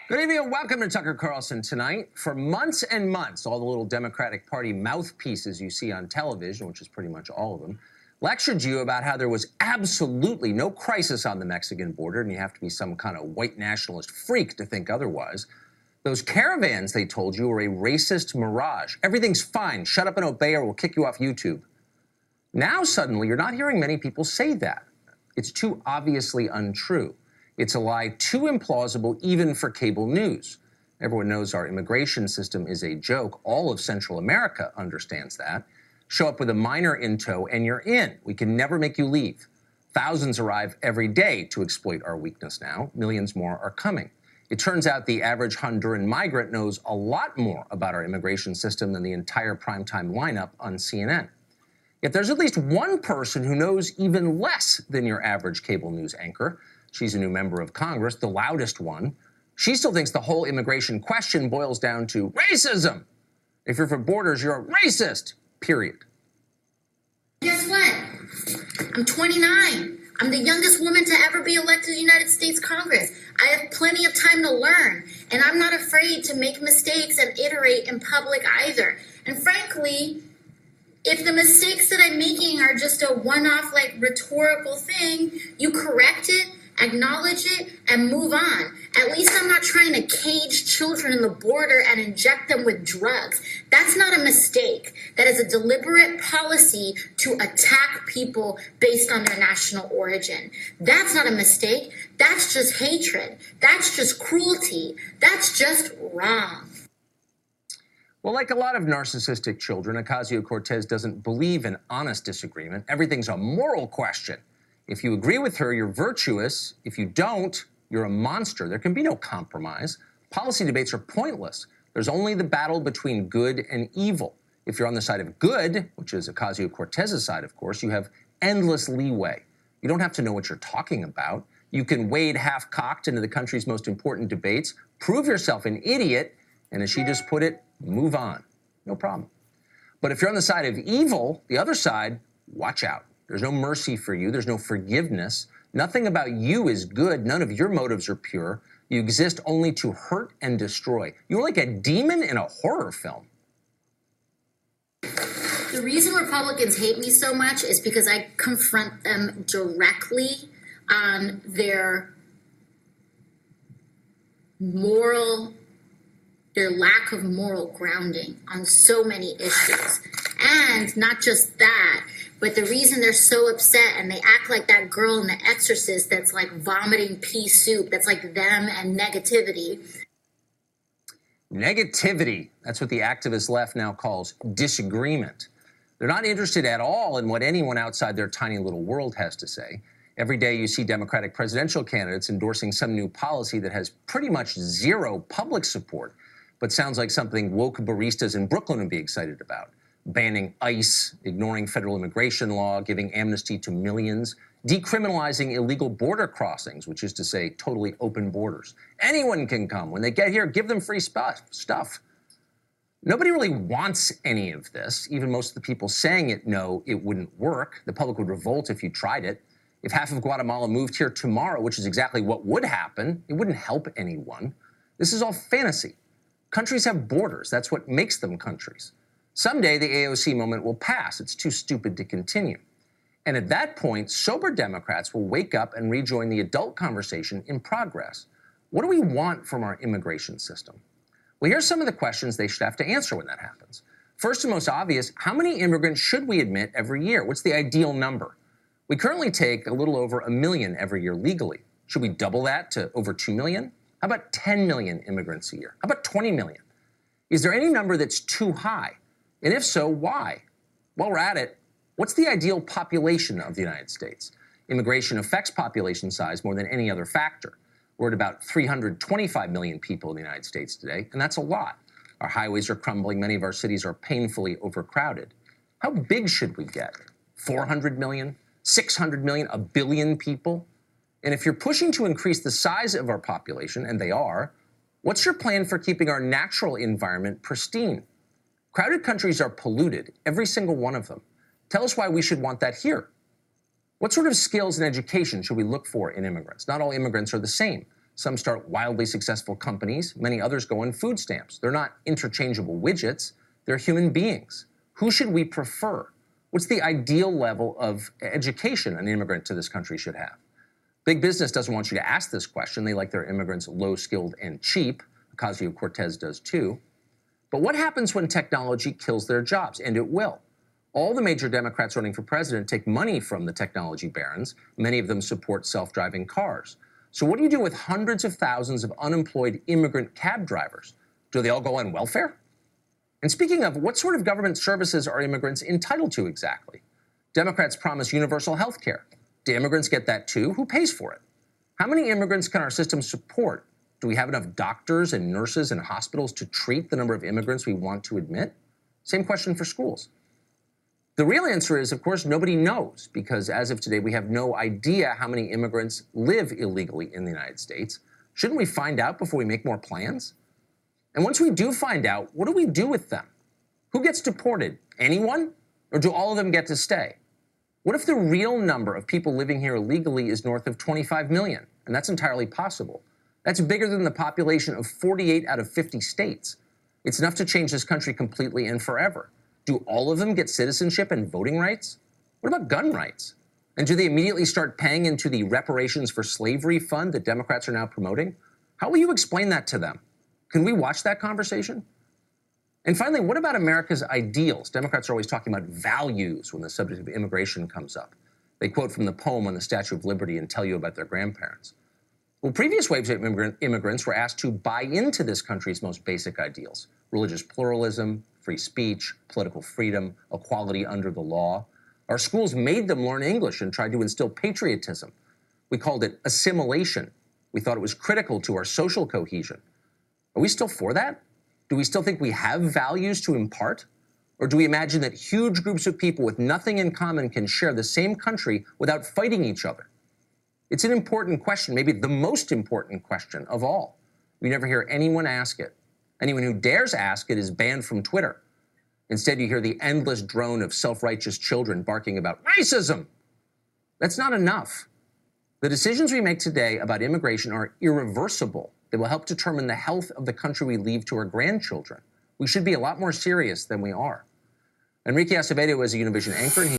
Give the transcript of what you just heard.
Good evening and welcome to Tucker Carlson tonight. For months and months, all the little Democratic Party mouthpieces you see on television, which is pretty much all of them, lectured you about how there was absolutely no crisis on the Mexican border, and you have to be some kind of white nationalist freak to think otherwise. Those caravans, they told you, were a racist mirage. Everything's fine. Shut up and obey or we'll kick you off YouTube. Now, suddenly, you're not hearing many people say that. It's too obviously untrue. It's a lie too implausible even for cable news. Everyone knows our immigration system is a joke. All of Central America understands that. Show up with a minor in tow and you're in. We can never make you leave. Thousands arrive every day to exploit our weakness now. Millions more are coming. It turns out the average Honduran migrant knows a lot more about our immigration system than the entire primetime lineup on CNN. Yet there's at least one person who knows even less than your average cable news anchor. She's a new member of Congress, the loudest one. She still thinks the whole immigration question boils down to racism. If you're for borders, you're a racist, period. Guess what? I'm 29. I'm the youngest woman to ever be elected to the United States Congress. I have plenty of time to learn, and I'm not afraid to make mistakes and iterate in public either. And frankly, if the mistakes that I'm making are just a one-off, rhetorical thing, you correct it, acknowledge it, and move on. At least I'm not trying to cage children in the border and inject them with drugs. That's not a mistake. That is a deliberate policy to attack people based on their national origin. That's not a mistake. That's just hatred. That's just cruelty. That's just wrong. Well, like a lot of narcissistic children, Ocasio-Cortez doesn't believe in honest disagreement. Everything's a moral question. If you agree with her, you're virtuous. If you don't, you're a monster. There can be no compromise. Policy debates are pointless. There's only the battle between good and evil. If you're on the side of good, which is Ocasio-Cortez's side, of course, you have endless leeway. You don't have to know what you're talking about. You can wade half-cocked into the country's most important debates, prove yourself an idiot, and as she just put it, move on. No problem. But if you're on the side of evil, the other side, watch out. There's no mercy for you. There's no forgiveness. Nothing about you is good. None of your motives are pure. You exist only to hurt and destroy. You're like a demon in a horror film. The reason Republicans hate me so much is because I confront them directly on their lack of moral grounding on so many issues. And not just that, but the reason they're so upset and they act like that girl in The Exorcist that's like vomiting pea soup, that's like them and negativity. Negativity. That's what the activist left now calls disagreement. They're not interested at all in what anyone outside their tiny little world has to say. Every day you see Democratic presidential candidates endorsing some new policy that has pretty much zero public support, but sounds like something woke baristas in Brooklyn would be excited about. Banning ICE, ignoring federal immigration law, giving amnesty to millions, decriminalizing illegal border crossings, which is to say totally open borders. Anyone can come. When they get here, give them free stuff. Nobody really wants any of this. Even most of the people saying it know it wouldn't work. The public would revolt if you tried it. If half of Guatemala moved here tomorrow, which is exactly what would happen, it wouldn't help anyone. This is all fantasy. Countries have borders. That's what makes them countries. Someday, the AOC moment will pass. It's too stupid to continue. And at that point, sober Democrats will wake up and rejoin the adult conversation in progress. What do we want from our immigration system? Well, here's some of the questions they should have to answer when that happens. First and most obvious, how many immigrants should we admit every year? What's the ideal number? We currently take a little over 1 million every year legally. Should we double that to over 2 million? How about 10 million immigrants a year? How about 20 million? Is there any number that's too high? And if so, why? While we're at it, what's the ideal population of the United States? Immigration affects population size more than any other factor. We're at about 325 million people in the United States today, and that's a lot. Our highways are crumbling. Many of our cities are painfully overcrowded. How big should we get? 400 million? 600 million? 1 billion people? And if you're pushing to increase the size of our population, and they are, what's your plan for keeping our natural environment pristine? Crowded countries are polluted, every single one of them. Tell us why we should want that here. What sort of skills and education should we look for in immigrants? Not all immigrants are the same. Some start wildly successful companies. Many others go on food stamps. They're not interchangeable widgets. They're human beings. Who should we prefer? What's the ideal level of education an immigrant to this country should have? Big business doesn't want you to ask this question. They like their immigrants low-skilled and cheap. Ocasio-Cortez does too. But what happens when technology kills their jobs? And it will. All the major Democrats running for president take money from the technology barons. Many of them support self-driving cars. So what do you do with hundreds of thousands of unemployed immigrant cab drivers? Do they all go on welfare? And speaking of, what sort of government services are immigrants entitled to exactly? Democrats promise universal health care. Do immigrants get that too? Who pays for it? How many immigrants can our system support? Do we have enough doctors and nurses and hospitals to treat the number of immigrants we want to admit? Same question for schools. The real answer is, of course, nobody knows, because as of today, we have no idea how many immigrants live illegally in the United States. Shouldn't we find out before we make more plans? And once we do find out, what do we do with them? Who gets deported? Anyone? Or do all of them get to stay? What if the real number of people living here illegally is north of 25 million? And that's entirely possible. That's bigger than the population of 48 out of 50 states. It's enough to change this country completely and forever. Do all of them get citizenship and voting rights? What about gun rights? And do they immediately start paying into the reparations for slavery fund that Democrats are now promoting? How will you explain that to them? Can we watch that conversation? And finally, what about America's ideals? Democrats are always talking about values when the subject of immigration comes up. They quote from the poem on the Statue of Liberty and tell you about their grandparents. Well, previous waves of immigrants were asked to buy into this country's most basic ideals: religious pluralism, free speech, political freedom, equality under the law. Our schools made them learn English and tried to instill patriotism. We called it assimilation. We thought it was critical to our social cohesion. Are we still for that? Do we still think we have values to impart? Or do we imagine that huge groups of people with nothing in common can share the same country without fighting each other? It's an important question, maybe the most important question of all. We never hear anyone ask it. Anyone who dares ask it is banned from Twitter. Instead, you hear the endless drone of self-righteous children barking about racism. That's not enough. The decisions we make today about immigration are irreversible. They will help determine the health of the country we leave to our grandchildren. We should be a lot more serious than we are. Enrique Acevedo is a Univision anchor, and